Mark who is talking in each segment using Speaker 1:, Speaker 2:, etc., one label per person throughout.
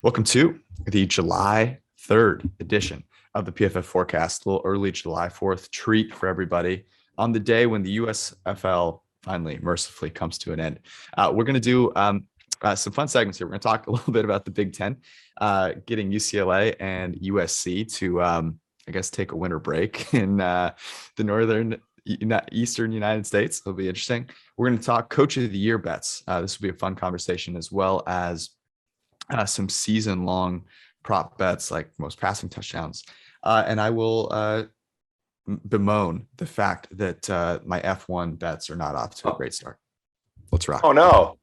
Speaker 1: Welcome to the July 3rd edition of the PFF Forecast, a little early July 4th treat for everybody on the day when the USFL finally mercifully comes to an end. We're going to do some fun segments here. We're going to talk a little bit about the Big Ten, getting UCLA and USC to, I guess, take a winter break in the Eastern United States. It'll be interesting. We're going to talk Coach of the Year bets. This will be a fun conversation, as well as some season-long prop bets like most passing touchdowns. And I will bemoan the fact that my F1 bets are not off to a great start. Let's rock.
Speaker 2: Oh, no.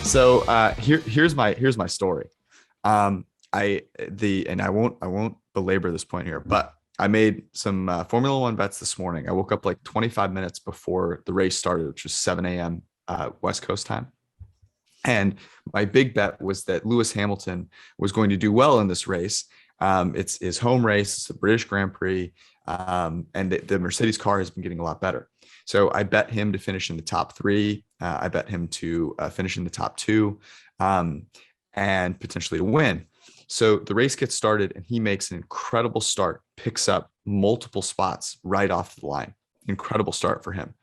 Speaker 1: So here's my story. I won't belabor this point here, but I made some Formula One bets this morning. I woke up like 25 minutes before the race started, which was 7 a.m. West Coast time. And my big bet was that Lewis Hamilton was going to do well in this race. It's his home race. It's the British Grand Prix. And the Mercedes car has been getting a lot better. So I bet him to finish in the top three. I bet him to finish in the top two and potentially to win. So the race gets started and he makes an incredible start, picks up multiple spots right off the line. Incredible start for him.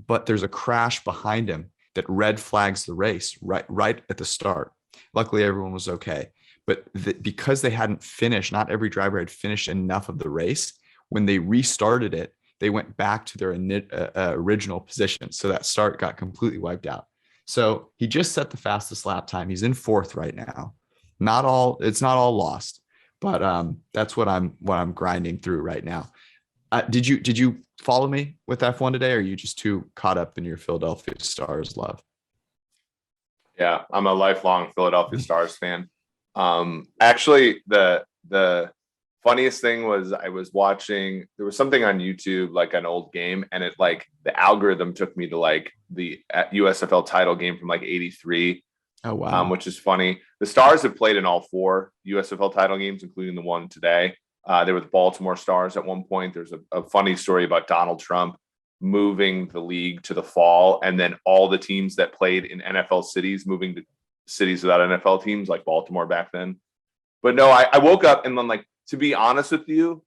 Speaker 1: But there's a crash behind him that red flags the race right at the start. Luckily, everyone was okay. But because they hadn't finished, not every driver had finished enough of the race, when they restarted it, they went back to their original position. So that start got completely wiped out. So he just set the fastest lap time. He's in fourth right now. It's not all lost, but that's what I'm grinding through right now. Did you follow me with F1 today, or are you just too caught up in your Philadelphia Stars love?
Speaker 2: Yeah, I'm a lifelong Philadelphia Stars fan. Actually, the funniest thing was I was watching, there was something on YouTube, like an old game, and it like the algorithm took me to like the USFL title game from like 83.
Speaker 1: Oh, wow.
Speaker 2: Which is funny. The Stars have played in all four USFL title games, including the one today. They were the Baltimore Stars at one point. There's a funny story about Donald Trump moving the league to the fall, and then all the teams that played in NFL cities moving to cities without NFL teams, like Baltimore back then. But no, I woke up and then, like, to be honest with you,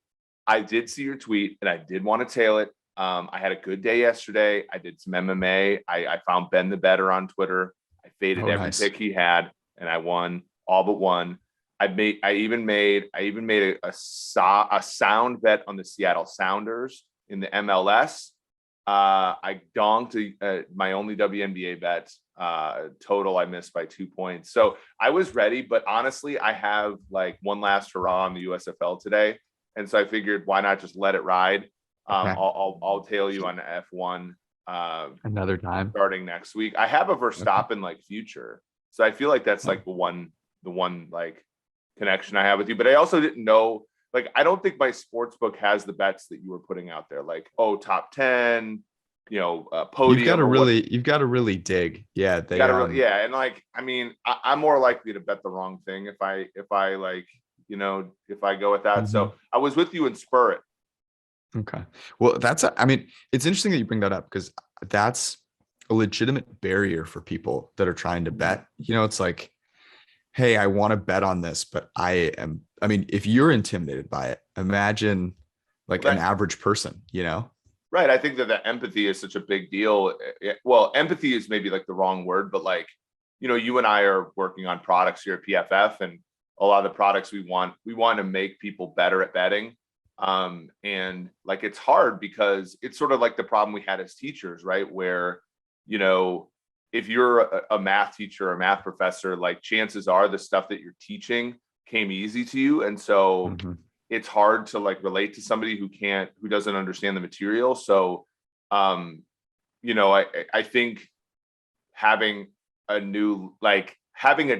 Speaker 2: I did see your tweet and I did want to tail it. I had a good day yesterday. I did some MMA. I found Ben the Better on Twitter. I faded every pick he had, and I won all but one. I even made a sound bet on the Seattle Sounders in the MLS. I donked my only WNBA bet. Total, I missed by 2 points. So I was ready, but honestly, I have like one last hurrah on the USFL today, and so I figured, why not just let it ride?
Speaker 1: Okay.
Speaker 2: I'll tail you on F1
Speaker 1: another time
Speaker 2: starting next week. I have a Verstappen like future, so I feel like that's like the one like connection I have with you. But I also didn't know, like, I don't think my sports book has the bets that you were putting out there, like, oh, top 10, podium.
Speaker 1: You've got to really dig. Yeah,
Speaker 2: yeah, and like, I mean, I'm more likely to bet the wrong thing if I like, if I go with that.
Speaker 1: Mm-hmm.
Speaker 2: So I was with you in Spirit.
Speaker 1: Okay. Well, it's interesting that you bring that up, because that's a legitimate barrier for people that are trying to bet. It's like, hey, I want to bet on this, but if you're intimidated by it, imagine like an average person,
Speaker 2: Right. I think that empathy is such a big deal. Well, empathy is maybe like the wrong word, but like, you and I are working on products here at PFF, and a lot of the products we want to make people better at betting. And like, it's hard because it's sort of like the problem we had as teachers, right? Where, if you're a math teacher or a math professor, like, chances are the stuff that you're teaching came easy to you. And so it's hard to like relate to somebody who doesn't understand the material. So, I think having a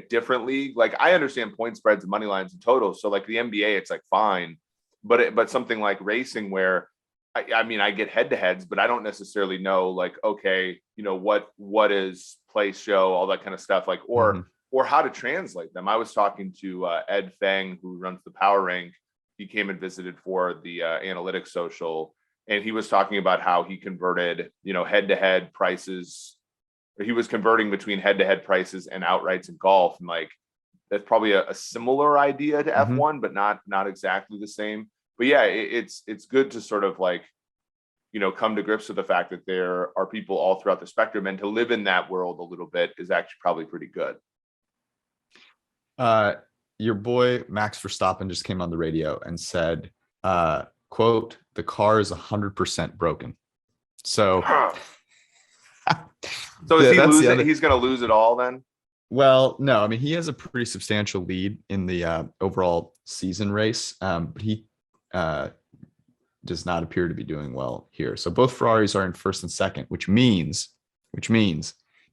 Speaker 2: different league, like, I understand point spreads and money lines and totals. So like the NBA, it's like fine, but something like racing, where I mean, I get head to heads, but I don't necessarily know like, okay, what is play show, all that kind of stuff, like,
Speaker 1: Mhm.
Speaker 2: or how to translate them. I was talking to Ed Fang, who runs the Power Rank. He came and visited for the analytics social, and he was talking about how he converted, head to head prices, or he was converting between head to head prices and outrights in golf, and like that's probably a similar idea to
Speaker 1: Mhm.
Speaker 2: F1, but not exactly the same. But yeah, it's good to sort of like, come to grips with the fact that there are people all throughout the spectrum, and to live in that world a little bit is actually probably pretty good.
Speaker 1: Uh, your boy Max Verstappen just came on the radio and said, "quote The car is 100% broken." So
Speaker 2: So is he
Speaker 1: that's the
Speaker 2: losing?
Speaker 1: other.
Speaker 2: He's going to lose it all then?
Speaker 1: Well, no, I mean he has a pretty substantial lead in the overall season race, but he does not appear to be doing well here. So both Ferraris are in first and second, which means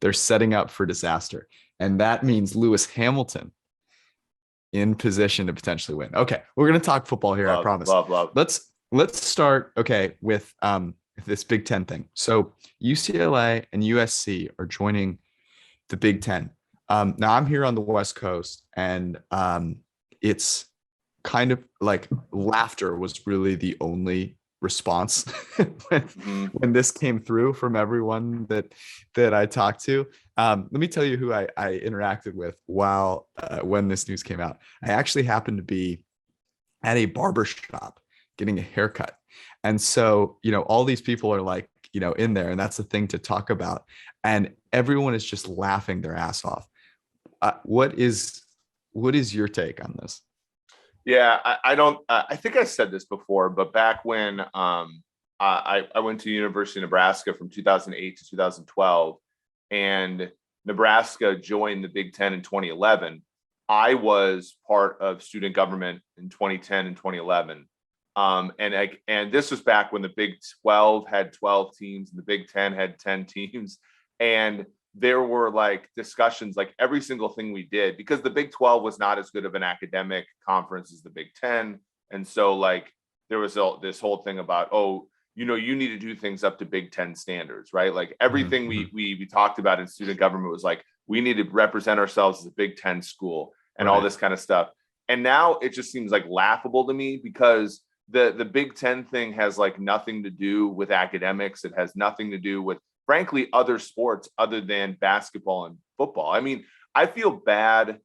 Speaker 1: they're setting up for disaster, and that means Lewis Hamilton in position to potentially win. Okay, we're gonna talk football here. I
Speaker 2: Love,
Speaker 1: promise.
Speaker 2: love, love.
Speaker 1: Let's start. Okay, with this Big Ten thing. So UCLA and USC are joining the Big Ten. Now I'm here on the West Coast, and it's kind of like laughter was really the only response when this came through from everyone that I talked to. Let me tell you who I interacted with while when this news came out. I actually happened to be at a barber shop getting a haircut, and so all these people are like in there, and that's the thing to talk about, and everyone is just laughing their ass off. What is your take on this?
Speaker 2: Yeah, I don't. I think I said this before, but back when I went to University of Nebraska from 2008 to 2012, and Nebraska joined the Big Ten in 2011. I was part of student government in 2010 and 2011. And this was back when the Big 12 had 12 teams and the Big 10 had 10 teams. And there were like discussions, like every single thing we did, because the Big 12 was not as good of an academic conference as the Big 10. And so like there was this whole thing about, oh, you need to do things up to Big 10 standards, right? Like everything we talked about in student government was like, we need to represent ourselves as a Big 10 school and all this kind of stuff. And now it just seems like laughable to me, because the Big 10 thing has like nothing to do with academics. It has nothing to do with, frankly, other sports other than basketball and football. I mean, I feel bad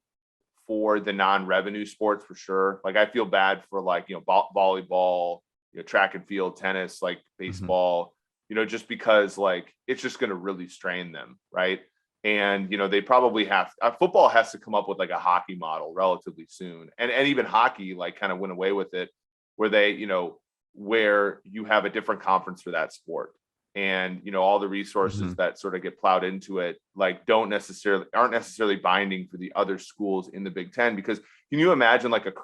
Speaker 2: for the non-revenue sports for sure. Like I feel bad for like, volleyball, track and field, tennis, like baseball, just because like it's just going to really strain them. Right. And, they probably football has to come up with like a hockey model relatively soon. And even hockey like kind of went away with it, where they, where you have a different conference for that sport. And, all the resources that sort of get plowed into it, like aren't necessarily binding for the other schools in the Big Ten. Because can you imagine like not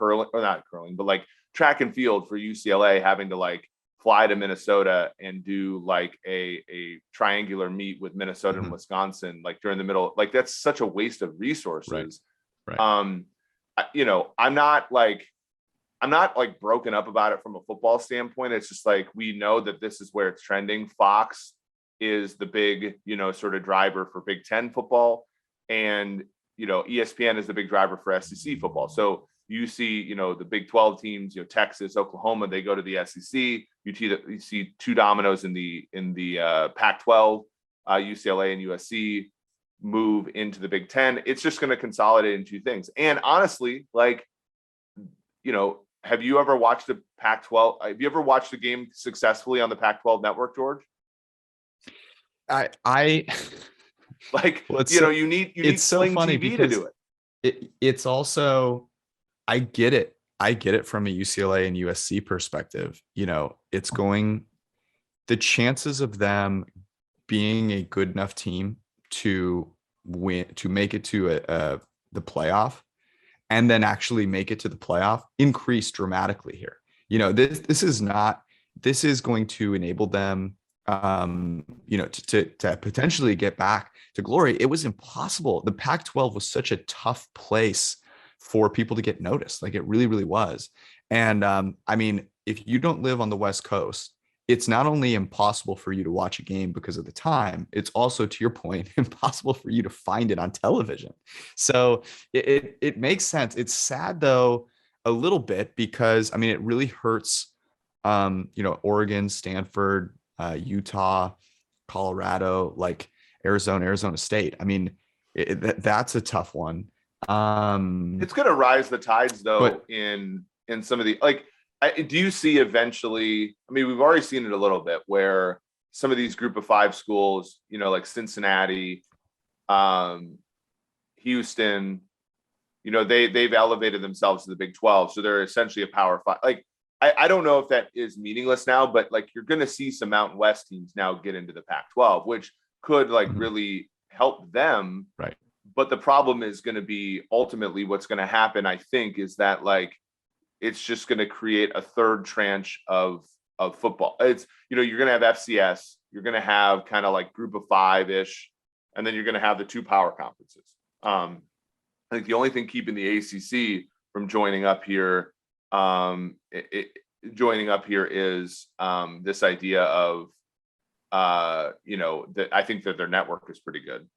Speaker 2: curling, but like track and field for UCLA having to like fly to Minnesota and do like a triangular meet with Minnesota and Wisconsin, like during the middle, like that's such a waste of resources.
Speaker 1: Right.
Speaker 2: I'm not like broken up about it from a football standpoint. It's just like, we know that this is where it's trending. Fox is the big, sort of driver for Big Ten football, and, ESPN is the big driver for SEC football. So you see, the Big 12 teams, Texas, Oklahoma, they go to the SEC. You see two dominoes in the Pac-12, UCLA and USC move into the Big Ten. It's just going to consolidate in two things. And honestly, like, have you ever watched the Pac-12? Have you ever watched a game successfully on the Pac-12 network, George?
Speaker 1: I
Speaker 2: like,
Speaker 1: well,
Speaker 2: you need
Speaker 1: it's so
Speaker 2: Sling
Speaker 1: funny
Speaker 2: TV to do
Speaker 1: it. It's also, I get it from a UCLA and USC perspective. It's going, the chances of them being a good enough team to win, to make it to the playoff, and then actually make it to the playoff, increase dramatically here. This is going to enable them, to potentially get back to glory. It was impossible. The Pac-12 was such a tough place for people to get noticed. Like it really, really was. And I mean, if you don't live on the West Coast it's not only impossible for you to watch a game because of the time, it's also, to your point, impossible for you to find it on television. So it makes sense. It's sad though, a little bit, because I mean, it really hurts, Oregon, Stanford, Utah, Colorado, like Arizona State. I mean, that's a tough one.
Speaker 2: It's going to rise the tides though, but in some of the, like, do you see eventually, I mean, we've already seen it a little bit where some of these group of 5 schools, like Cincinnati, Houston, they've elevated themselves to the Big 12. So they're essentially a Power 5. Like, I don't know if that is meaningless now, but like, you're going to see some Mountain West teams now get into the Pac-12, which could like really help them.
Speaker 1: Right.
Speaker 2: But the problem is going to be ultimately what's going to happen, I think, is that like, it's just going to create a third tranche of football. It's, you're going to have FCS, you're going to have kind of like group of 5-ish, and then you're going to have the 2 power conferences. I think the only thing keeping the ACC from joining up here is this idea of, that I think that their network is pretty good.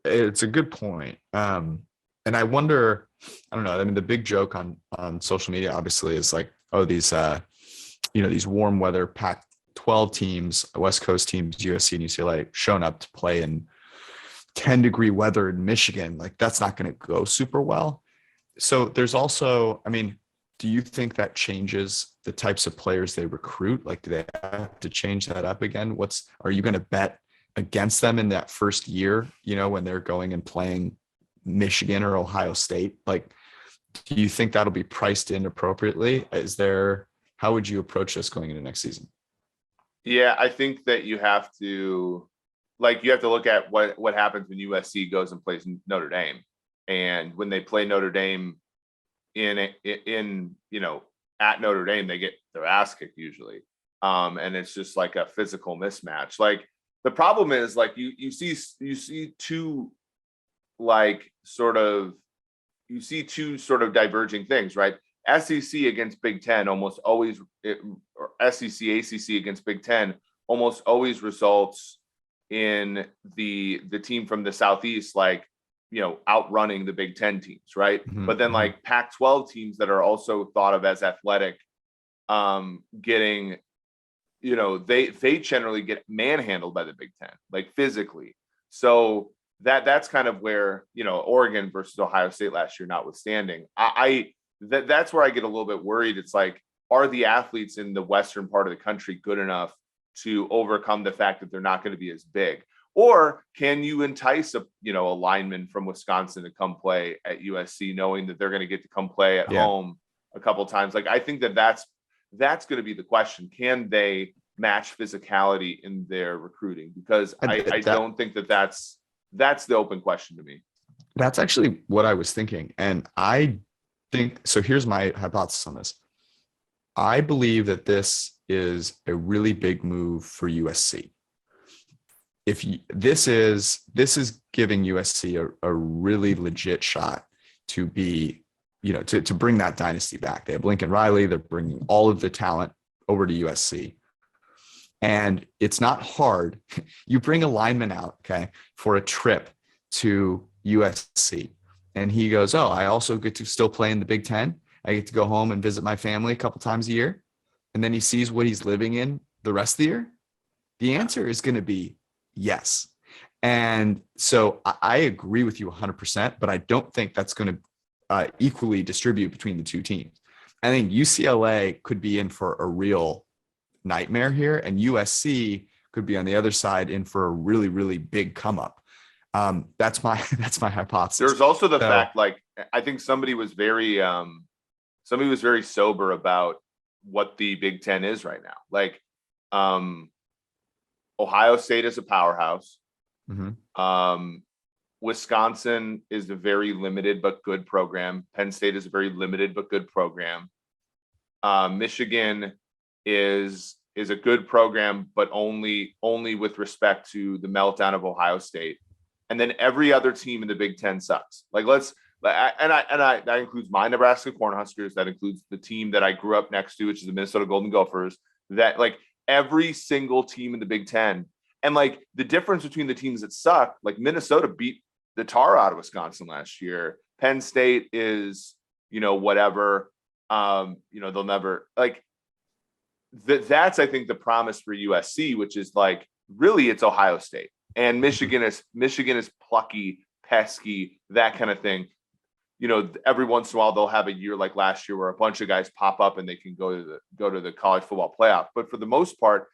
Speaker 1: It's a good point. And I wonder, I don't know. I mean, the big joke on social media obviously is like, oh, these warm weather Pac-12 teams, West Coast teams, USC and UCLA, shown up to play in 10-degree weather in Michigan. Like, that's not going to go super well. So there's also, I mean, do you think that changes the types of players they recruit? Like, do they have to change that up again? Are you going to bet against them in that first year, when they're going and playing Michigan or Ohio State? Like, do you think that'll be priced in appropriately? How would you approach this going into next season?
Speaker 2: Yeah, I think that you have to look at what happens when USC goes and plays Notre Dame. And when they play Notre Dame in at Notre Dame, they get their ass kicked usually. And it's just like a physical mismatch. Like, the problem is, like, you see two sort of diverging things, right? SEC against Big Ten almost always, or SEC, ACC against Big Ten almost always results in the team from the Southeast, like, outrunning the Big Ten teams, right? Mm-hmm. But then like Pac-12 teams that are also thought of as athletic, getting, they generally get manhandled by the Big Ten, like physically. So that's kind of where, Oregon versus Ohio State last year notwithstanding, that's where I get a little bit worried. It's like, are the athletes in the western part of the country good enough to overcome the fact that they're not going to be as big? Or can you entice a lineman from Wisconsin to come play at USC, knowing that they're going to get to come play at home a couple of times? Like, I think that's going to be the question. Can they match physicality in their recruiting? Because I don't think that's the open question to me.
Speaker 1: That's actually what I was thinking. And I think, so here's my hypothesis on this. I believe that this is a really big move for USC. This is giving USC a really legit shot to be, to bring that dynasty back. They have Lincoln Riley. They're bringing all of the talent over to USC. And it's not hard. You bring a lineman out, okay, for a trip to USC. And he goes, oh, I also get to still play in the Big Ten. I get to go home and visit my family a couple times a year. And then he sees what he's living in the rest of the year. The answer is going to be yes. And so I agree with you 100%, but I don't think that's going to equally distribute between the two teams. I think UCLA could be in for a real nightmare here, and USC could be on the other side in for a really, really big come up. That's my hypothesis.
Speaker 2: There's also the fact, like, I think somebody was very sober about what the Big Ten is right now. Like, Ohio State is a powerhouse. Mm-hmm. Wisconsin is a very limited but good program. Penn State is a very limited but good program. Michigan is a good program, but only with respect to the meltdown of Ohio State. And then every other team in the Big Ten sucks. Like, let's That includes my Nebraska Cornhuskers. That includes the team that I grew up next to, which is the Minnesota Golden Gophers. That like every single team in the Big Ten, and like the difference between the teams that suck, like Minnesota beat the tar out of Wisconsin last year. Penn State is, whatever. They'll never like that. That's I think the promise for USC, which is like really it's Ohio State and Michigan is plucky, pesky, that kind of thing. Every once in a while they'll have a year like last year where a bunch of guys pop up and they can go to the college football playoff. But for the most part,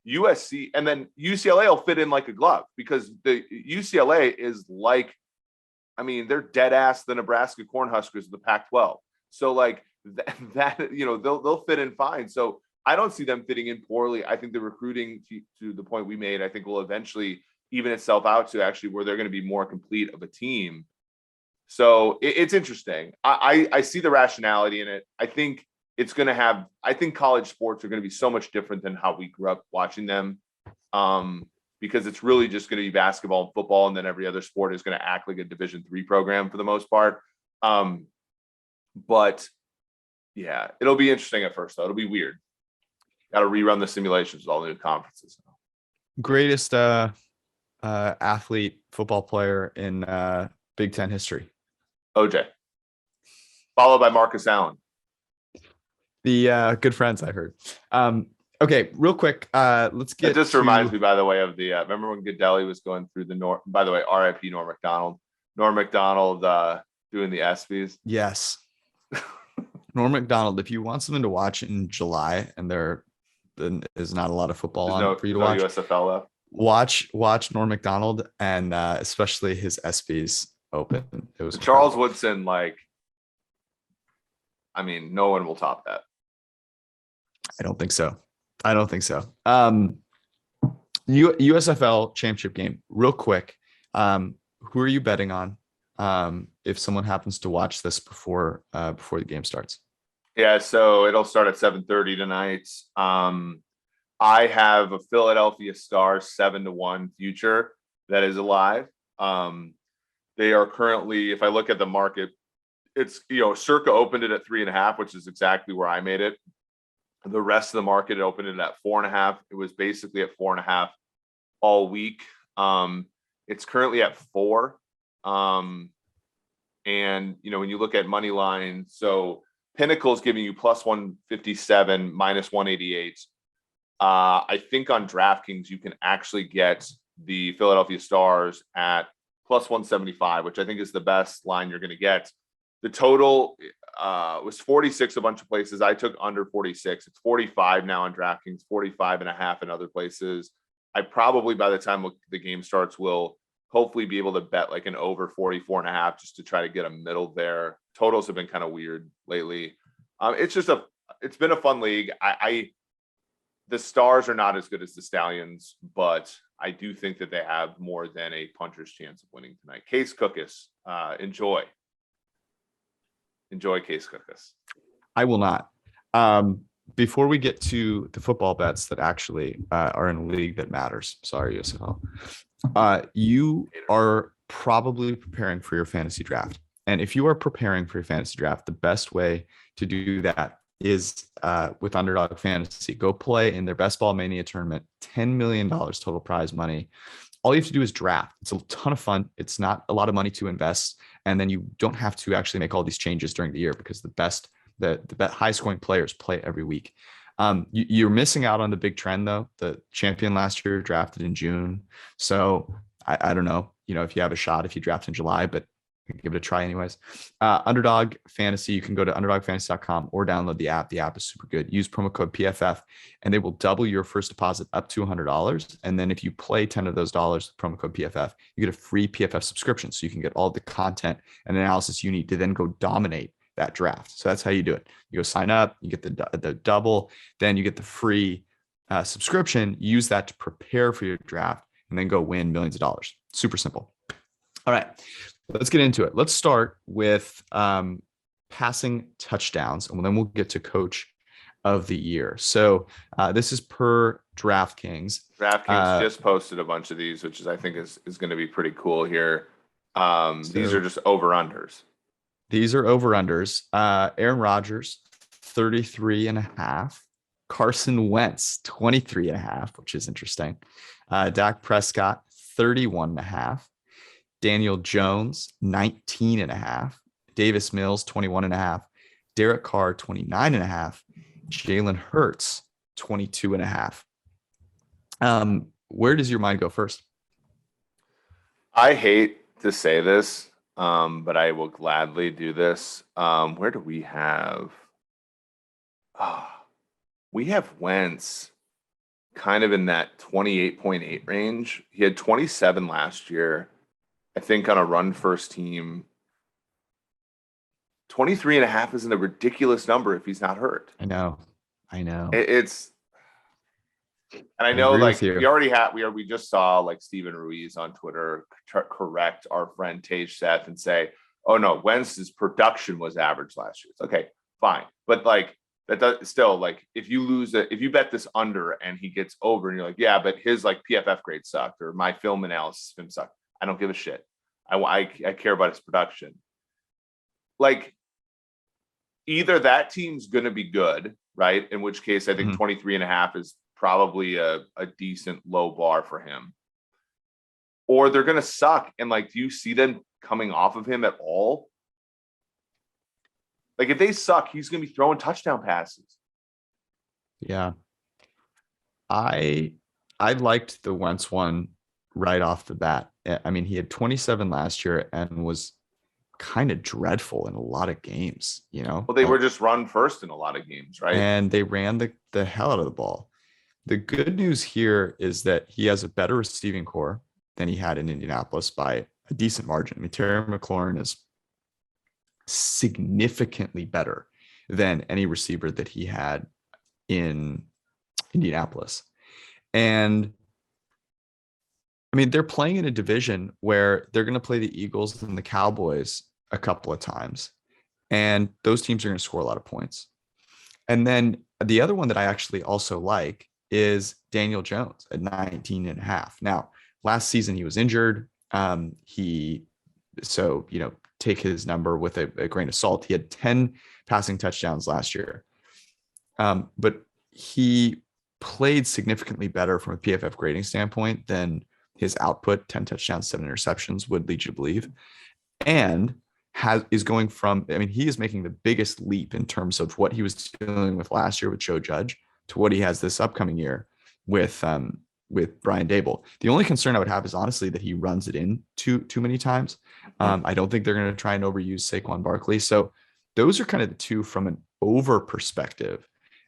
Speaker 2: USC and then UCLA will fit in like a glove because the UCLA is like, they're dead ass the Nebraska Cornhuskers of the Pac-12. So like that they'll fit in fine. So I don't see them fitting in poorly. I think the recruiting to the point we made, I think will eventually even itself out to actually where they're going to be more complete of a team. So it's interesting. I see the rationality in it. I think it's going to I think college sports are going to be so much different than how we grew up watching them. Because it's really just going to be basketball and football. And then every other sport is going to act like a Division III program for the most part. But yeah, it'll be interesting at first though. It'll be weird. Got to rerun the simulations with all the new conferences.
Speaker 1: Greatest athlete football player in Big Ten history.
Speaker 2: OJ, followed by Marcus Allen.
Speaker 1: The good friends I heard. Okay, real quick. Let's get.
Speaker 2: It just reminds me, by the way, of the. Remember when Goodell was going through the By the way, R.I.P. Norm Macdonald. Norm Macdonald doing the ESPYs.
Speaker 1: Yes. Norm Macdonald. If you want something to watch in July, and there is not a lot of football on for you to watch.
Speaker 2: USFL left.
Speaker 1: Watch Norm Macdonald and especially his ESPYs open. It was
Speaker 2: Charles Woodson. Like, no one will top that.
Speaker 1: I don't think so. USFL championship game, real quick. Who are you betting on? If someone happens to watch this before the game starts.
Speaker 2: Yeah, so it'll start at 7:30 tonight. I have a Philadelphia Stars 7-1 future that is alive. They are currently, if I look at the market, it's Circa opened it at 3.5, which is exactly where I made it. The rest of the market opened it at 4.5. It was basically at 4.5 all week. It's currently at 4. And when you look at money line, so Pinnacle is giving you plus 157, minus 188. I think on DraftKings you can actually get the Philadelphia Stars at plus 175, which I think is the best line you're going to get. The total was 46 a bunch of places. I took under 46. It's 45 now on DraftKings, 45.5 in other places. I probably, by the time the game starts, will hopefully be able to bet like an over 44.5 just to try to get a middle there. Totals have been kind of weird lately. It's been a fun league. The Stars are not as good as the Stallions, but I do think that they have more than a puncher's chance of winning tonight. Case Cookus, enjoy Case Cookus.
Speaker 1: I will not. Before we get to the football bets that actually are in a league that matters. Sorry, USFL. You are probably preparing for your fantasy draft. And if you are preparing for your fantasy draft, the best way to do that is with Underdog Fantasy. Go play in their Best Ball Mania tournament, $10 million total prize money. All you have to do is draft. It's a ton of fun. It's not a lot of money to invest. And then you don't have to actually make all these changes during the year because the high scoring players play every week. You're missing out on the big trend though. The champion last year drafted in June. So I don't know, if you have a shot, if you draft in July, but give it a try anyways. Underdog Fantasy, you can go to underdogfantasy.com or download the app. The app is super good. Use promo code PFF and they will double your first deposit up to $100. And then if you play 10 of those dollars with promo code PFF, you get a free PFF subscription. So you can get all the content and analysis you need to then go dominate that draft. So that's how you do it. You go sign up, you get the double, then you get the free subscription. Use that to prepare for your draft and then go win millions of dollars. Super simple. All right, let's get into it. Let's start with passing touchdowns, and then we'll get to coach of the year. So this is per DraftKings.
Speaker 2: DraftKings just posted a bunch of these, which I think is going to be pretty cool here. These are just over-unders.
Speaker 1: These are over-unders. Aaron Rodgers, 33.5. Carson Wentz, 23.5, which is interesting. Dak Prescott, 31.5. Daniel Jones, 19.5. Davis Mills, 21.5. Derek Carr, 29.5. Jalen Hurts, 22.5. Where does your mind go first?
Speaker 2: I hate to say this, but I will gladly do this. Where do we have? We have Wentz kind of in that 28.8 range. He had 27 last year, I think, on a run first team. 23.5 isn't a ridiculous number if he's not hurt.
Speaker 1: I know.
Speaker 2: It's, and I know, like, we just saw like Steven Ruiz on Twitter correct our friend Tage Seth and say, oh no, Wentz's production was average last year. It's okay, fine. But like, that does still, like, if you bet this under and he gets over and you're like, yeah, but his like PFF grade sucked or my film analysis of him sucked. I don't give a shit. I care about his production. Like, either that team's going to be good, right? In which case I think 23.5 is probably a decent low bar for him. Or they're going to suck. And like, do you see them coming off of him at all? Like, if they suck, he's going to be throwing touchdown passes.
Speaker 1: Yeah. I liked the Wentz one right off the bat. I mean, he had 27 last year and was kind of dreadful in a lot of games, you know?
Speaker 2: Well, they were just run first in a lot of games, right?
Speaker 1: And they ran the hell out of the ball. The good news here is that he has a better receiving core than he had in Indianapolis by a decent margin. I mean, Terry McLaurin is significantly better than any receiver that he had in Indianapolis. And I mean, they're playing in a division where they're going to play the Eagles and the Cowboys a couple of times, and those teams are going to score a lot of points. And then the other one that I actually also like is Daniel Jones at 19.5. Now, last season he was injured. Take his number with a grain of salt. He had 10 passing touchdowns last year. But he played significantly better from a PFF grading standpoint than his output, 10 touchdowns, 7 interceptions, would lead you to believe. And is going from, I mean, he is making the biggest leap in terms of what he was dealing with last year with Joe Judge to what he has this upcoming year with Brian Dable. The only concern I would have is honestly that he runs it in too many times. I don't think they're going to try and overuse Saquon Barkley. So those are kind of the two from an over perspective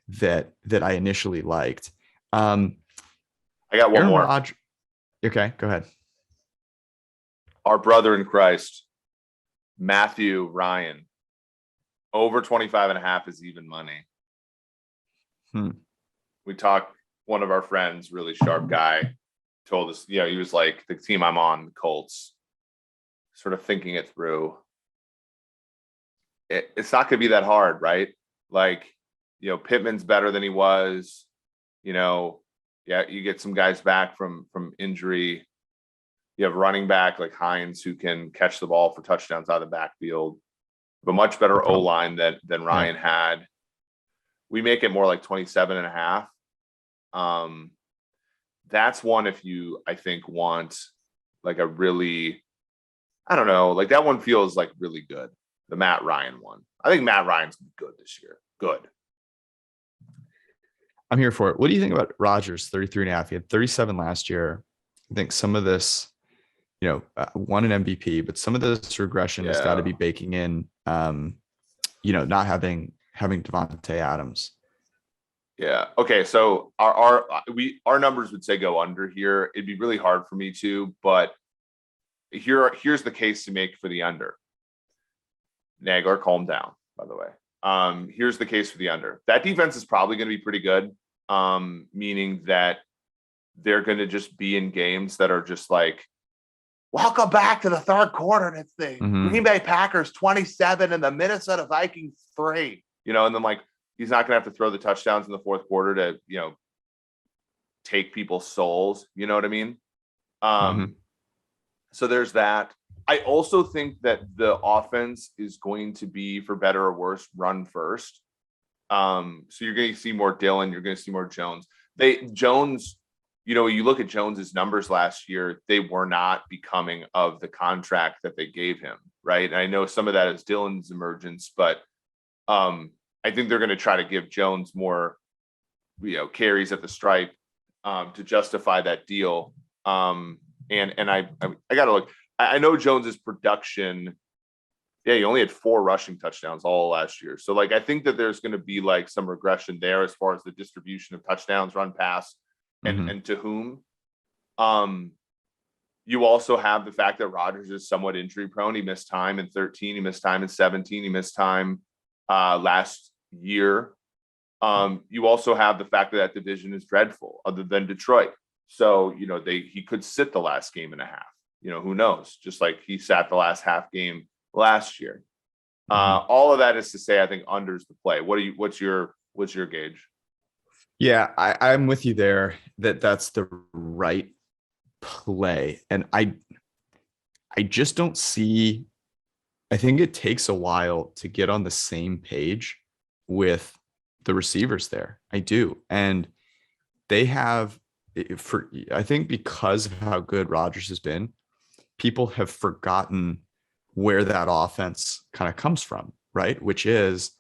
Speaker 1: that I initially liked.
Speaker 2: I got one more.
Speaker 1: Okay, go ahead.
Speaker 2: Our brother in Christ, Matthew Ryan, over 25.5 is even money. We talked, one of our friends, really sharp guy, told us, he was like, the team I'm on, the Colts, sort of thinking it through. It's not going to be that hard, right? Like, Pittman's better than he was, you get some guys back from injury. You have running back like Hines who can catch the ball for touchdowns out of the backfield, but much better O-line than Ryan had. We make it more like 27.5. That's one if you, I think, want like a really, I don't know, like that one feels like really good. The Matt Ryan one. I think Matt Ryan's good this year. Good.
Speaker 1: I'm here for it. What do you think about Rodgers, 33.5? He had 37 last year. I think some of this, won an MVP, but some of this regression has got to be baking in, not having Devontae Adams.
Speaker 2: Yeah. Okay. So our numbers would say go under here. It'd be really hard for me to, but here's the case to make for the under. Nagler, calm down, by the way. Here's the case for the under. That defense is probably going to be pretty good, meaning that they're going to just be in games that are just like, welcome back to the third quarter. That's the Green Bay Packers 27 and the Minnesota Vikings 3. And then like he's not going to have to throw the touchdowns in the fourth quarter to take people's souls. You know what I mean? So there's that. I also think that the offense is going to be, for better or worse, run first. So you're going to see more Dillon. You're going to see more Jones. Jones, you look at Jones's numbers last year, they were not becoming of the contract that they gave him, right? And I know some of that is Dillon's emergence, but I think they're going to try to give Jones more, carries at the stripe to justify that deal. And I got to look. I know Jones's production. Yeah, he only had 4 rushing touchdowns all last year. So I think that there's going to be some regression there as far as the distribution of touchdowns, run, pass, and to whom. You also have the fact that Rodgers is somewhat injury prone. He missed time in 13. He missed time in 17. He missed time last year. You also have the fact that division is dreadful other than Detroit. So, he could sit the last game and a half, who knows, just like he sat the last half game last year. All of that is to say, I think unders the play. What's your gauge?
Speaker 1: Yeah, I'm with you there that's the right play. And I just don't see, I think it takes a while to get on the same page with the receivers there. I do. And they have, I think because of how good Rodgers has been, people have forgotten where that offense kind of comes from, right? Which is,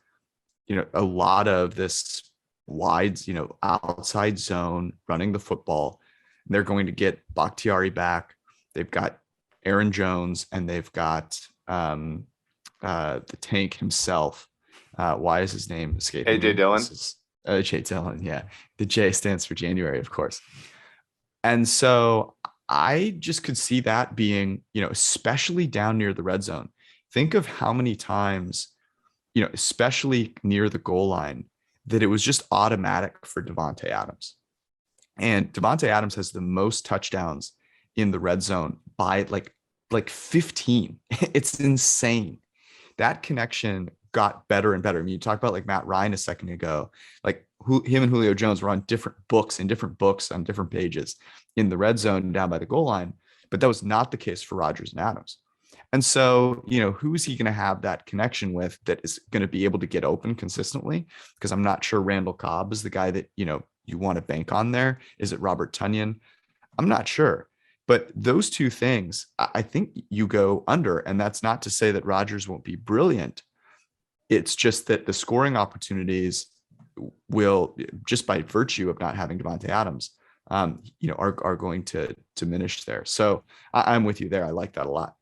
Speaker 1: a lot of this wide, outside zone running the football. They're going to get Bakhtiari back. They've got Aaron Jones and they've got the tank himself. Why is his name escaping?
Speaker 2: AJ Dillon.
Speaker 1: AJ Dillon, yeah. The J stands for January, of course. And so I just could see that being, especially down near the red zone. Think of how many times, especially near the goal line, that it was just automatic for Davante Adams. And Davante Adams has the most touchdowns in the red zone by like 15. It's insane. That connection got better and better. I mean, you talk about Matt Ryan a second ago, him and Julio Jones were on different books on different pages in the red zone down by the goal line, but that was not the case for Rodgers and Adams. And so, who is he going to have that connection with that is going to be able to get open consistently? Because I'm not sure Randall Cobb is the guy that, you want to bank on there. Is it Robert Tonyan? I'm not sure. But those two things, I think you go under. And that's not to say that Rodgers won't be brilliant. It's just that the scoring opportunities will, just by virtue of not having Davante Adams, are going to diminish there. So I'm with you there. I like that a lot.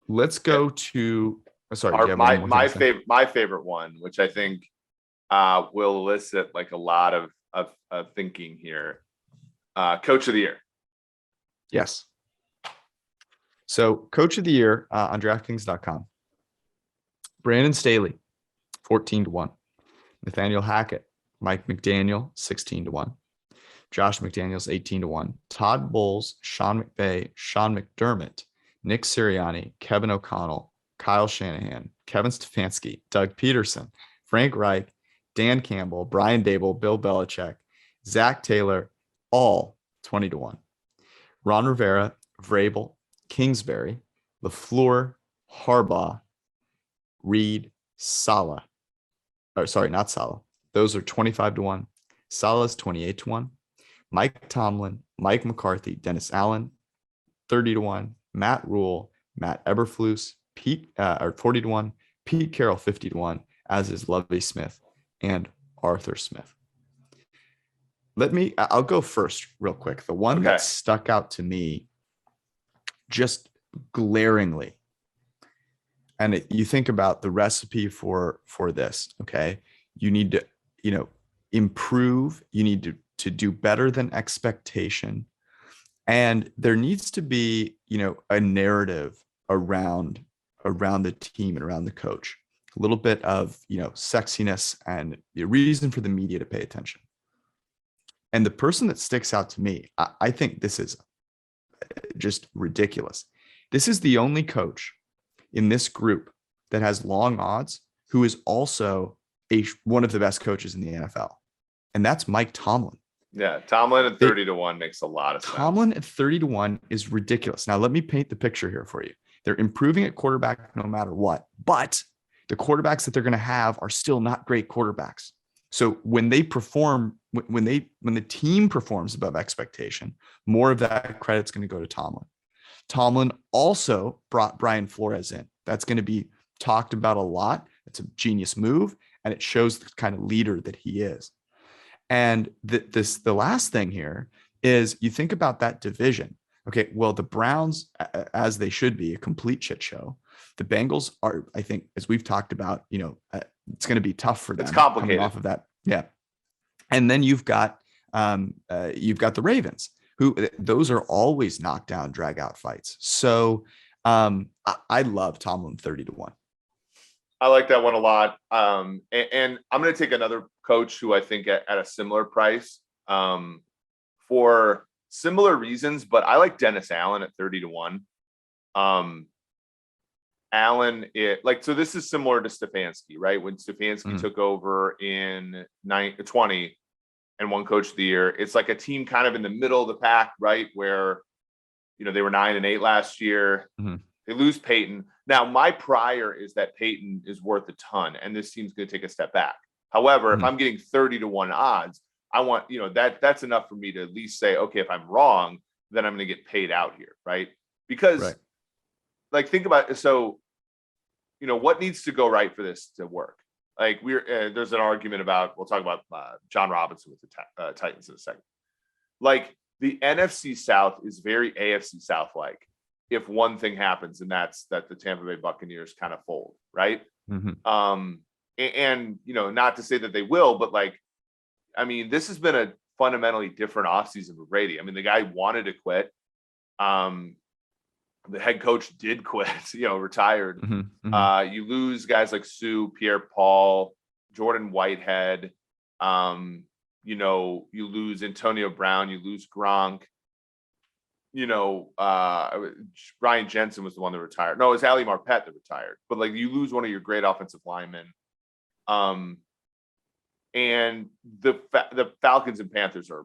Speaker 1: Let's go to
Speaker 2: my favorite one, which I think will elicit a lot of thinking here. Coach of the year.
Speaker 1: Yes. So coach of the year on DraftKings.com. Brandon Staley, 14-1. Nathaniel Hackett, Mike McDaniel, 16-1. Josh McDaniels, 18-1. Todd Bowles, Sean McVay, Sean McDermott, Nick Sirianni, Kevin O'Connell, Kyle Shanahan, Kevin Stefanski, Doug Peterson, Frank Reich, Dan Campbell, Brian Dable, Bill Belichick, Zach Taylor, all 20-1. Ron Rivera, Vrabel, Kingsbury, LaFleur, Harbaugh, Reed, Saleh. Or sorry, not Saleh. Those are 25-1. Saleh's 28-1. Mike Tomlin, Mike McCarthy, Dennis Allen, 30-1. Matt Rule, Matt Eberflus, Pete 40-1. Pete Carroll, 50-1, as is Lovie Smith and Arthur Smith. I'll go first real quick. The one that stuck out to me just glaringly, and you think about the recipe for this, okay? You need to, improve. You need to do better than expectation. And there needs to be, a narrative around the team and around the coach. A little bit of, sexiness and the reason for the media to pay attention. And the person that sticks out to me, I think this is just ridiculous. This is the only coach in this group that has long odds who is also one of the best coaches in the NFL. And that's Mike Tomlin.
Speaker 2: Yeah, Tomlin at 30-1 makes a lot of sense.
Speaker 1: Tomlin at 30-1 is ridiculous. Now, let me paint the picture here for you. They're improving at quarterback no matter what, but the quarterbacks that they're going to have are still not great quarterbacks. So when they perform, when the team performs above expectation, more of that credit's going to go to Tomlin. Tomlin also brought Brian Flores in. That's going to be talked about a lot. It's a genius move, and it shows the kind of leader that he is. And the last thing here is you think about that division. Okay, well, the Browns, as they should be, a complete shit show. The Bengals are, I think, as we've talked about, it's going to be tough for them.
Speaker 2: It's complicated
Speaker 1: coming off of that. Yeah. And then you've got the Ravens, who those are always knockdown, drag out fights. So I love Tomlin 30-1.
Speaker 2: I like that one a lot. And I'm going to take another coach who I think at a similar price for similar reasons, but I like Dennis Allen at 30-1. Allen, so this is similar to Stefanski, right? When Stefanski took over in 20 and won Coach of the Year, it's like a team kind of in the middle of the pack, right? Where, they were 9-8 last year. Mm-hmm. They lose Peyton. Now, my prior is that Peyton is worth a ton, and this team's going to take a step back. However, if I'm getting 30-1 odds, I want, that's enough for me to at least say, okay, if I'm wrong, then I'm going to get paid out here, right? Because, think about it. So, what needs to go right for this to work? Like there's an argument about, we'll talk about John Robinson with the Titans in a second. Like the NFC South is very AFC South-like. If one thing happens, and that's that the Tampa Bay Buccaneers kind of fold, right? Mm-hmm. And not to say that they will, but this has been a fundamentally different offseason for Brady. I mean, the guy wanted to quit. The head coach did quit, retired. Mm-hmm. Mm-hmm. You lose guys like Sue, Pierre-Paul, Jordan Whitehead. You lose Antonio Brown, you lose Gronk. Ryan Jensen was the one that retired. No, it was Ali Marpet that retired. But you lose one of your great offensive linemen. And the Falcons and Panthers are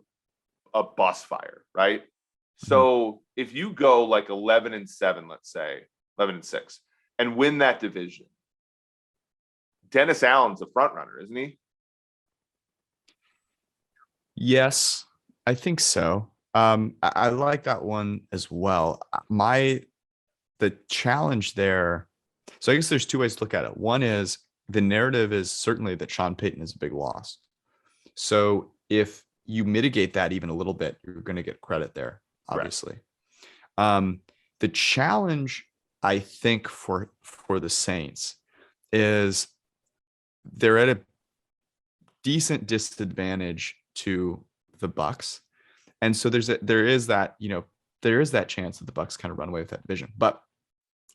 Speaker 2: a bus fire, right? Mm-hmm. So if you go 11-7, let's say 11-6, and win that division, Dennis Allen's the front runner, isn't he?
Speaker 1: Yes, I think so. I like that one as well. The challenge there. So I guess there's two ways to look at it. One is the narrative is certainly that Sean Payton is a big loss. So if you mitigate that even a little bit, you're going to get credit there, obviously. Right. The challenge, I think, for the Saints is they're at a decent disadvantage to the Bucs. And so there is that chance that the Bucs kind of run away with that division. But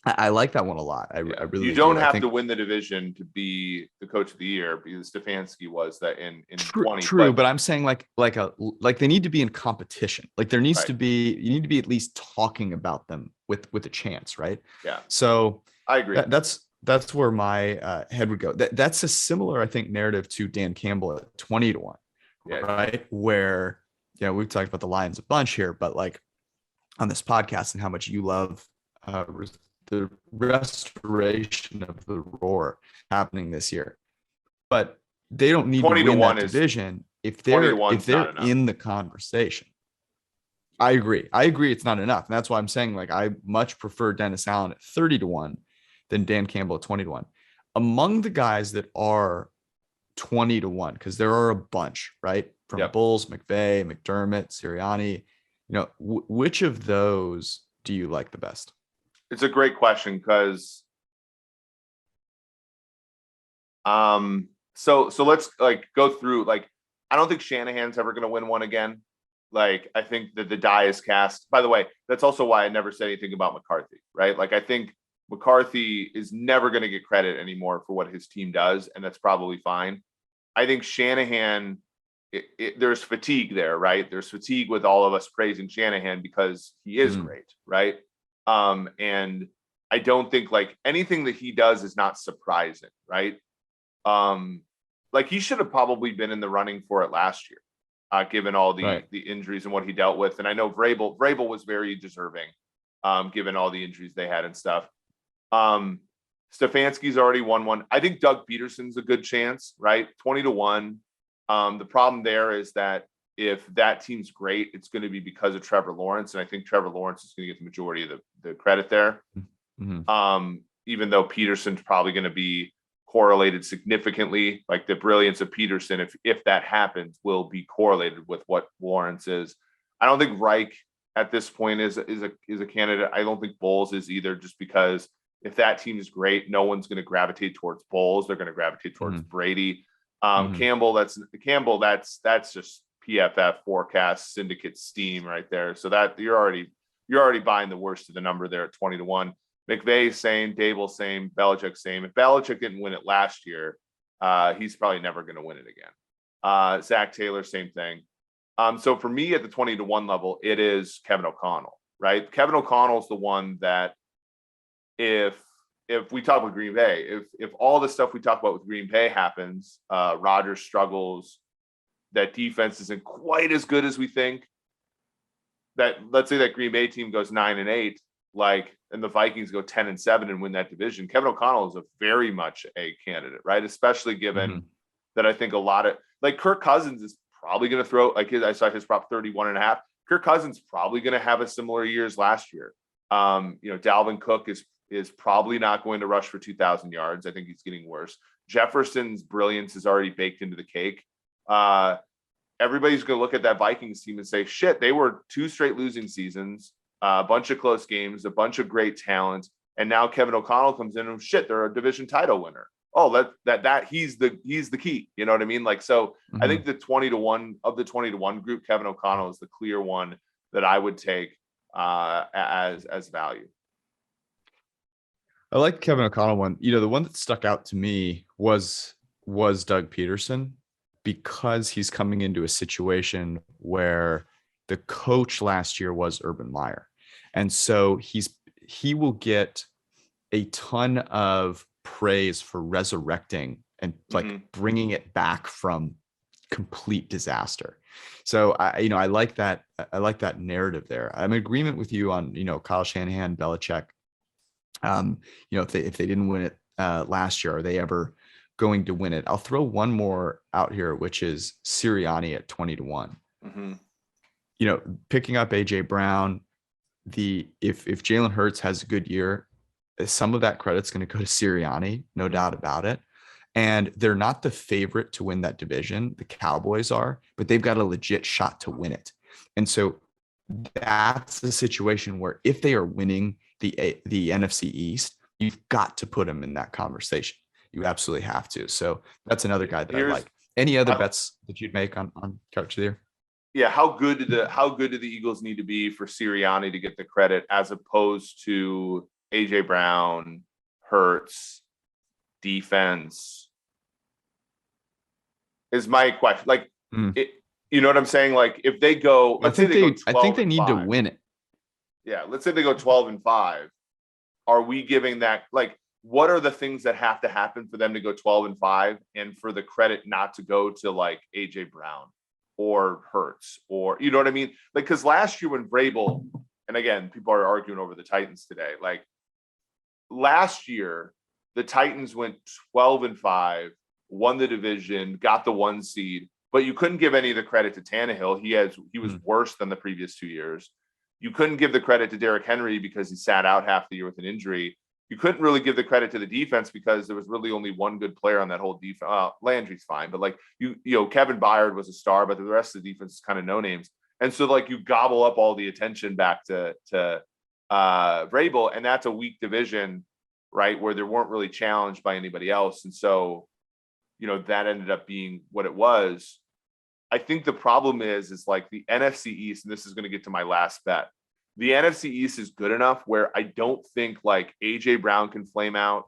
Speaker 1: I like that one a lot. I really
Speaker 2: you don't have to win the division to be the coach of the year, because Stefanski was that in 20.
Speaker 1: True, but I'm saying like they need to be in competition. Like there needs to be, you need to be at least talking about them with a chance, right?
Speaker 2: Yeah.
Speaker 1: So
Speaker 2: I agree.
Speaker 1: That's where my head would go. That's a similar, I think, narrative to Dan Campbell at 20-1, right? Where we've talked about the Lions a bunch here, but on this podcast and how much you love the restoration of the Roar happening this year, but they don't need to win that division if they're in the conversation. I agree. It's not enough, and that's why I'm saying I much prefer Dennis Allen at 30-1 than Dan Campbell at 20-1. Among the guys that are 20-1, because there are a bunch, right? From Bulls, McVay, McDermott, Sirianni, which of those do you like the best?
Speaker 2: It's a great question, because so let's go through. I don't think Shanahan's ever going to win one again. I think that the die is cast. By the way, that's also why I never said anything about McCarthy, right? I think McCarthy is never going to get credit anymore for what his team does, and that's probably fine. I think Shanahan, there's fatigue there, right? There's fatigue with all of us praising Shanahan because he is great, right? And I don't think anything that he does is not surprising, right? He should have probably been in the running for it last year, given all the injuries and what he dealt with. And I know Vrabel was very deserving, given all the injuries they had and stuff. Stefanski's already won one. I think Doug Peterson's a good chance, right? 20-1. The problem there is that if that team's great, it's going to be because of Trevor Lawrence. And I think Trevor Lawrence is going to get the majority of the credit there. Even though Peterson's probably going to be correlated significantly, like the brilliance of Peterson, if that happens, will be correlated with what Lawrence is. I don't think Reich at this point is a candidate. I don't think Bowles is either, just because if that team is great, no one's going to gravitate towards Bowles. They're going to gravitate towards Brady. Campbell, that's just PFF Forecast syndicate steam right there. So that you're already buying the worst of the number there at 20-1. McVay same, Dable same, Belichick same. If Belichick didn't win it last year, he's probably never going to win it again. Zach Taylor, same thing. So for me at the 20-1 level, it is Kevin O'Connell, right? Kevin O'Connell's the one that if we talk about Green Bay, if all the stuff we talk about with Green Bay happens, Rodgers struggles, that defense isn't quite as good as we think, that let's say that Green Bay team goes 9-8, and the Vikings go 10-7 and win that division, Kevin O'Connell is very much a candidate, right? Especially given that I think a lot of Kirk Cousins is probably going to throw, I saw his prop 31.5. Kirk Cousins probably going to have a similar year as last year. Dalvin Cook is probably not going to rush for 2,000 yards. I think he's getting worse. Jefferson's brilliance is already baked into the cake. Everybody's going to look at that Vikings team and say, shit, they were 2 straight losing seasons, a bunch of close games, a bunch of great talent. And now Kevin O'Connell comes in and shit, they're a division title winner. Oh, that he's the key. You know what I mean? I think the 20-1 group, Kevin O'Connell is the clear one that I would take as value.
Speaker 1: I like Kevin O'Connell one. The one that stuck out to me was Doug Peterson, because he's coming into a situation where the coach last year was Urban Meyer. And so he will get a ton of praise for resurrecting and bringing it back from complete disaster. So I like that. I like that narrative there. I'm in agreement with you on, Kyle Shanahan, Belichick. If they didn't win it last year, are they ever going to win it? I'll throw one more out here, which is Sirianni at 20-1. Picking up AJ Brown, if Jalen Hurts has a good year, some of that credit's going to go to Sirianni, no doubt about it. And they're not the favorite to win that division. The Cowboys are, but they've got a legit shot to win it. And so that's the situation where if they are winning the NFC East, you've got to put them in that conversation. You absolutely have to. So that's another guy that I like. Any other bets that you'd make on Couch of the Year?
Speaker 2: Yeah, how good do the Eagles need to be for Sirianni to get the credit, as opposed to AJ Brown, Hurts, defense? Is my question. You know what I'm saying? If they go,
Speaker 1: I think they need to win it.
Speaker 2: Yeah, let's say they go 12-5. Are we giving that, what are the things that have to happen for them to go 12-5 and for the credit not to go to AJ Brown or Hurts, or, you know what I mean? Because last year when Vrabel, and again, people are arguing over the Titans today, last year, the Titans went 12-5, won the division, got the 1 seed, but you couldn't give any of the credit to Tannehill. He was worse than the previous 2 years. You couldn't give the credit to Derrick Henry because he sat out half the year with an injury. You couldn't really give the credit to the defense because there was really only one good player on that whole defense. Landry's fine, but Kevin Byard was a star, but the rest of the defense is kind of no names. And so you gobble up all the attention back to Vrabel, and that's a weak division, right, where they weren't really challenged by anybody else. And so, that ended up being what it was. I think the problem is the NFC East, and this is going to get to my last bet. The NFC East is good enough where I don't think AJ Brown can flame out,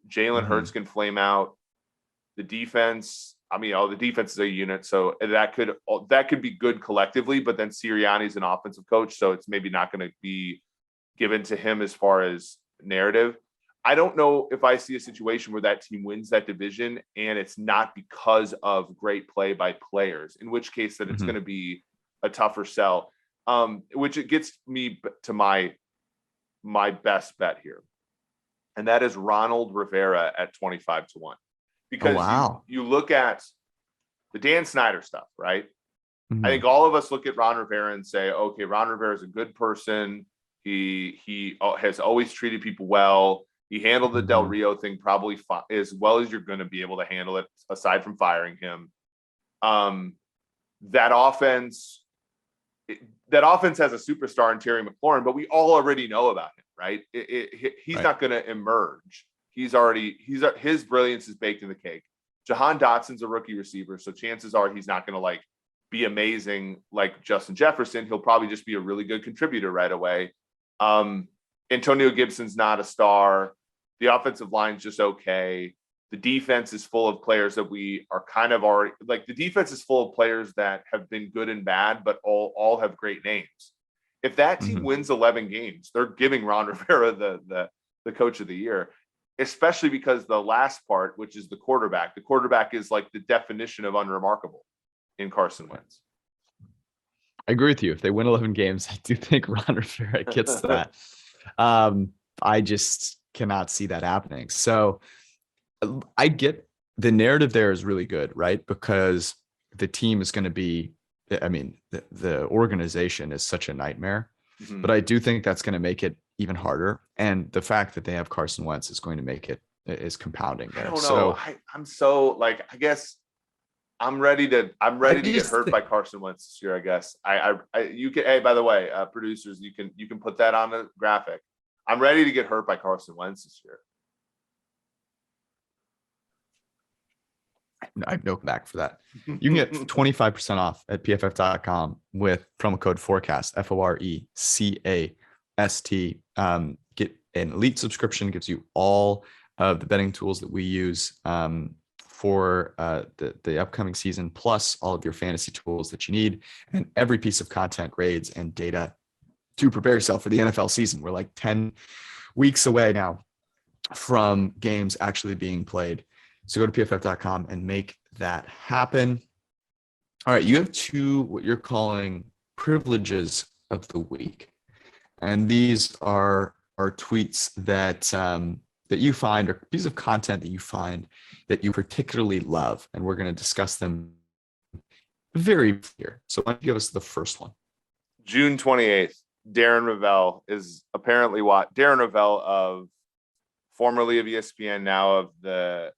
Speaker 2: Jalen Hurts can flame out. The defense, the defense is a unit, so that could be good collectively. But then Sirianni's an offensive coach, so it's maybe not going to be given to him as far as narrative. I don't know if I see a situation where that team wins that division and it's not because of great play by players, in which case that it's going to be a tougher sell. Which it gets me to my best bet here. and that is Ronald Rivera at 25 to 1. Because
Speaker 1: wow.
Speaker 2: you look at the Dan Snyder stuff, right?
Speaker 1: Mhm.
Speaker 2: I think all of us look at Ron Rivera and say, okay, Ron Rivera is a good person. He has always treated people well. He handled the Del Rio thing probably as well as you're going to be able to handle it, aside from firing him. That offense has a superstar in Terry McLaurin, but we all already know about him, right? He's not going to emerge. His brilliance is baked in the cake. Jahan Dotson's a rookie receiver, so chances are he's not going to like be amazing like Justin Jefferson. He'll probably just be a really good contributor right away. Antonio Gibson's not a star. The offensive line's just okay. The defense is full of players that we are kind of already like. The defense is full of players that have been good and bad, but all have great names. If that team wins 11 games, they're giving Ron Rivera the coach of the year, especially because the last part, which is the quarterback is like the definition of unremarkable in Carson Wentz.
Speaker 1: I agree with you. If they win 11 games, I do think Ron Rivera gets that. I just cannot see that happening. So I get the narrative there is really good, right? Because the team is going to be, I mean, the organization is such a nightmare, but I do think that's going to make it even harder. And the fact that they have Carson Wentz is going to make it is compounding there.
Speaker 2: I don't know.
Speaker 1: So
Speaker 2: I'm so like, I guess I'm ready to get hurt by Carson Wentz this year. I guess you can. Hey, by the way, producers, you can put that on the graphic. I'm ready to get hurt by Carson Wentz this year.
Speaker 1: I have no back for that. You can get 25% off at pff.com with promo code forecast, FORECAST. Get an elite subscription, gives you all of the betting tools that we use for the upcoming season, plus all of your fantasy tools that you need, and every piece of content, grades, and data to prepare yourself for the NFL season. We're like 10 weeks away now from games actually being played. So go to pff.com and make that happen. All right, you have two, what you're calling privileges of the week. And these are tweets that that you find, or pieces of content that you find that you particularly love. And we're going to discuss them very clear. So why don't you give us the first one?
Speaker 2: June 28th, Darren Rovell is apparently Darren Rovell of formerly of ESPN, now of the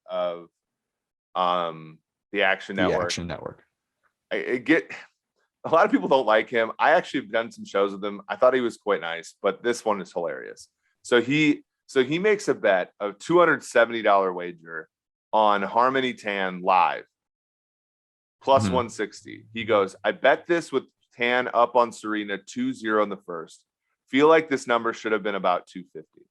Speaker 2: Action Network.
Speaker 1: The Action Network.
Speaker 2: I get a lot of people don't like him. I actually have done some shows with him. I thought he was quite nice, but this one is hilarious. So he makes a bet of $270 wager on Harmony Tan live plus 160. He goes, I bet this with Tan up on Serena 2-0 in the first. Feel like this number should have been about 250.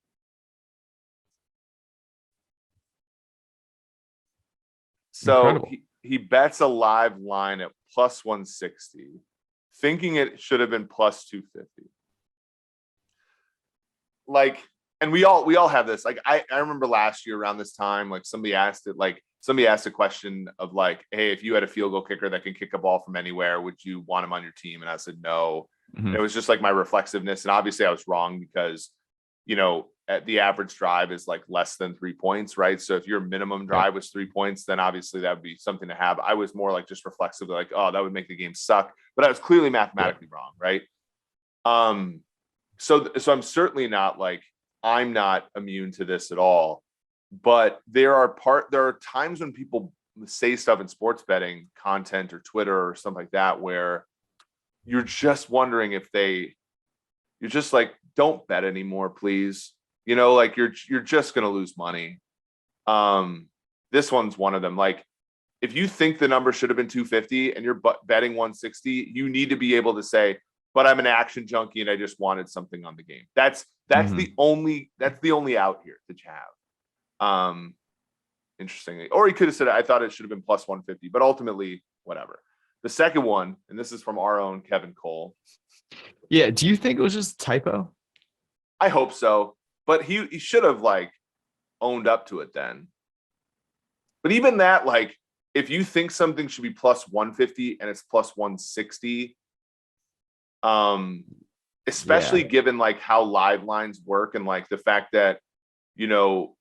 Speaker 2: So he bets a live line at plus 160, thinking it should have been plus 250. Like, and we all have this. Like, I remember last year around this time, like somebody asked a question of like, hey, if you had a field goal kicker that can kick a ball from anywhere, would you want him on your team? And I said no. And it was just like my reflexiveness. And obviously I was wrong because, you know, the average drive is like less than 3 points, right? So if your minimum drive was 3 points, then obviously that would be something to have. I was more like just reflexively like, oh, that would make the game suck. But I was clearly mathematically wrong, right? So I'm certainly not like, I'm not immune to this at all. But there are times when people say stuff in sports betting content or Twitter or something like that where you're just wondering if you're just like, don't bet anymore, please. You know, like you're just going to lose money. This one's one of them. Like, if you think the number should have been 250 and you're betting 160, you need to be able to say, but I'm an action junkie and I just wanted something on the game. That's the only out here that you have. Interestingly, or he could have said, I thought it should have been plus 150, but ultimately, whatever. The second one, and this is from our own Kevin Cole.
Speaker 1: Yeah. Do you think it was just a typo?
Speaker 2: I hope so. But he should have like owned up to it then. But even that, like, if you think something should be plus 150 and it's plus 160, especially given like how live lines work and like the fact that you're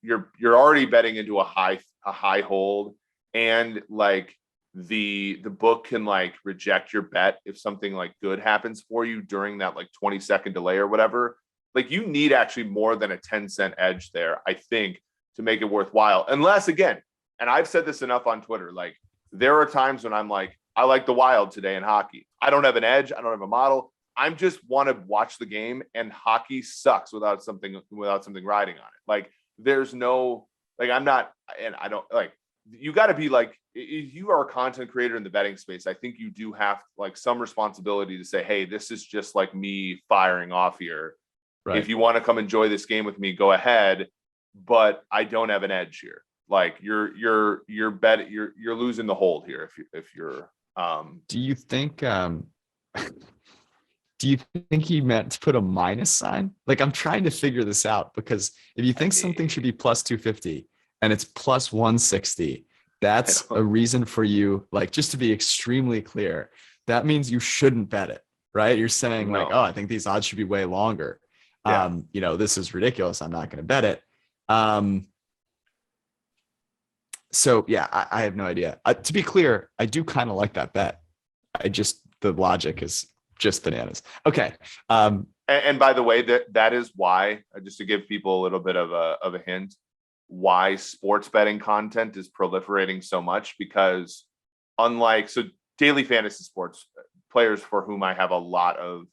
Speaker 2: already betting into a high hold, and like the book can like reject your bet if something like good happens for you during that like 20-second delay or whatever. Like you need actually more than a 10-cent edge there, I think, to make it worthwhile. Unless, again, and I've said this enough on Twitter, like there are times when I'm like, I like the Wild today in hockey. I don't have an edge. I don't have a model. I just want to watch the game, and hockey sucks without something riding on it. Like there's no, like I'm not, and I don't like, you got to be like, if you are a content creator in the betting space, I think you do have like some responsibility to say, hey, this is just like me firing off here. Right. If you want to come enjoy this game with me, go ahead. But I don't have an edge here. Like you're losing the hold here if you're
Speaker 1: do you think he meant to put a minus sign? Like I'm trying to figure this out, because if you think something should be plus 250 and it's plus 160, that's a reason for you, like, just to be extremely clear, that means you shouldn't bet it, right? You're saying like, oh, I think these odds should be way longer. Yeah. This is ridiculous. I'm not going to bet it. So yeah, I have no idea. To be clear, I do kind of like that bet. The logic is just bananas. Okay.
Speaker 2: And by the way, that is why, just to give people a little bit of a hint, why sports betting content is proliferating so much, because daily fantasy sports players for whom I have a lot of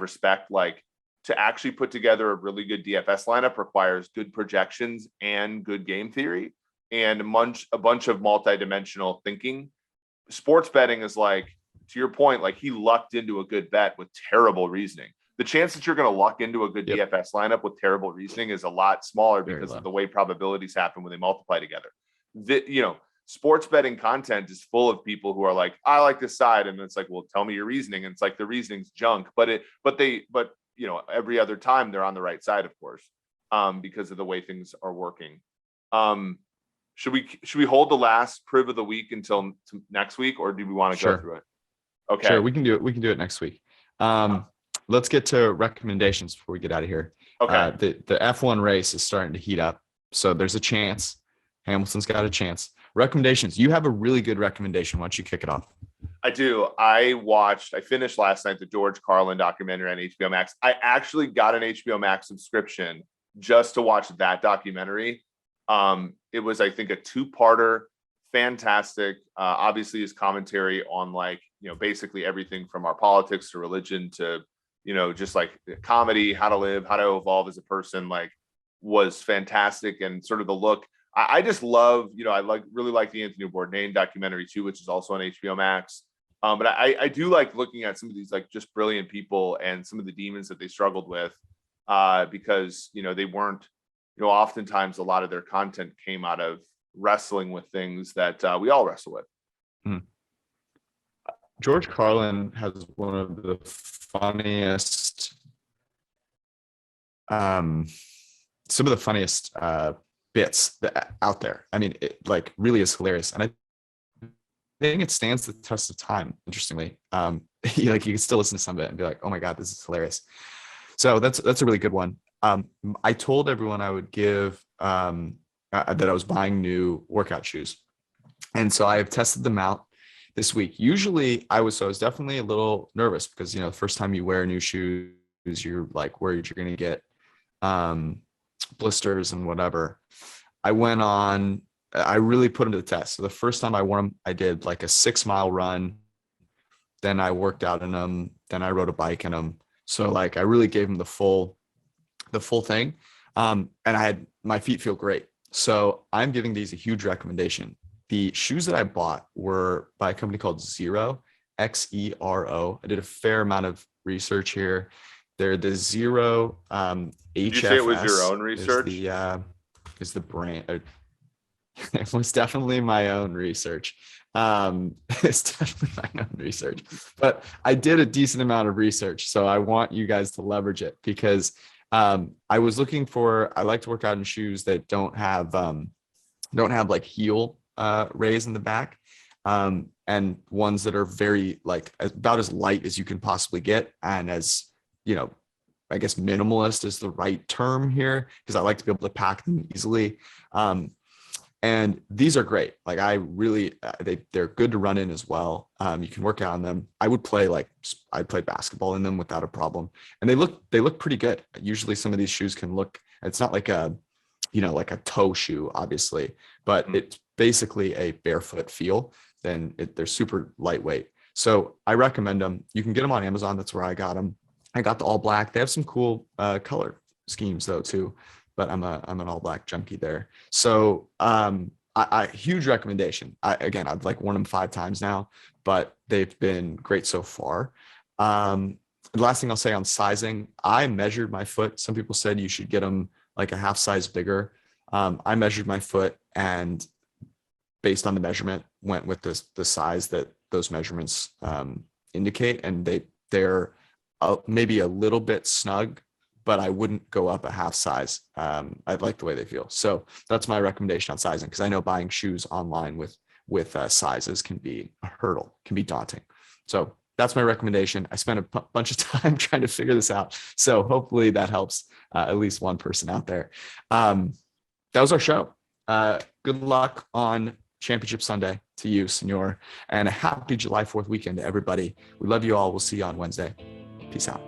Speaker 2: respect, like, to actually put together a really good DFS lineup requires good projections and good game theory and a bunch of multidimensional thinking. Sports betting is like, to your point, like he lucked into a good bet with terrible reasoning. The chance that you're going to luck into a good DFS lineup with terrible reasoning is a lot smaller because of the way probabilities happen when they multiply together. Sports betting content is full of people who are like, I like this side. And it's like, well, tell me your reasoning. And it's like, the reasoning's junk, but every other time they're on the right side, of course, because of the way things are working. Should we hold the last priv of the week until next week, or do we want to go through it? Okay.
Speaker 1: Sure. We can do it. We can do it next week. Let's get to recommendations before we get out of here. Okay. The F1 race is starting to heat up, so there's a chance. Hamilton's got a chance. Recommendations. You have a really good recommendation. Why don't you kick it off?
Speaker 2: I do. I finished last night the George Carlin documentary on HBO Max. I actually got an HBO Max subscription just to watch that documentary. It was, I think, a 2-parter. Fantastic. Obviously his commentary on basically everything from our politics to religion to, just like comedy, how to live, how to evolve as a person, was fantastic. And sort of the look, I just love, really like the Anthony Bourdain documentary too, which is also on HBO Max. But I do like looking at some of these just brilliant people and some of the demons that they struggled with, because, they weren't, oftentimes a lot of their content came out of wrestling with things that we all wrestle with.
Speaker 1: George Carlin has one of the funniest, some of the funniest bits out there. I mean, it really is hilarious. And I think it stands the test of time, interestingly. You can still listen to some of it and be like, oh my God, this is hilarious. So that's a really good one. I told everyone I would give that I was buying new workout shoes. And so I have tested them out this week. Usually I was definitely a little nervous because, the first time you wear new shoes, you're worried you're going to get blisters and whatever. I really put them to the test. So the first time I wore them, I did a 6-mile run. Then I worked out in them. Then I rode a bike in them. So I really gave them the full thing. And my feet feel great. So I'm giving these a huge recommendation. The shoes that I bought were by a company called Xero, Xero. I did a fair amount of research here. They're the Xero HFS.
Speaker 2: Did you say it was your own research?
Speaker 1: Is the brand. It was definitely my own research. It's definitely my own research. But I did a decent amount of research, so I want you guys to leverage it because I was looking for. I like to work out in shoes that don't have heel raise in the back, and ones that are very about as light as you can possibly get, and as I guess minimalist is the right term here, because I like to be able to pack them easily. And these are great. Like I really, they're good to run in as well. You can work out on them. I'd play basketball in them without a problem. And they look pretty good. Usually some of these shoes can look, it's not like a, like a toe shoe, obviously, but it's basically a barefoot feel. Then they're super lightweight. So I recommend them. You can get them on Amazon. That's where I got them. I got the all black. They have some cool color schemes though too, but I'm an all black junkie there. So I huge recommendation. I've like worn them 5 times now, but they've been great so far. The last thing I'll say on sizing, I measured my foot. Some people said you should get them like a half size bigger. I measured my foot, and based on the measurement, went with the size that those measurements indicate, and they're maybe a little bit snug, but I wouldn't go up a half size. I like the way they feel. So that's my recommendation on sizing, because I know buying shoes online with sizes can be a hurdle, can be daunting. So that's my recommendation. I spent a bunch of time trying to figure this out. So hopefully that helps at least one person out there. That was our show. Good luck on Championship Sunday to you, Senor, and a happy July 4th weekend to everybody. We love you all. We'll see you on Wednesday. Peace out.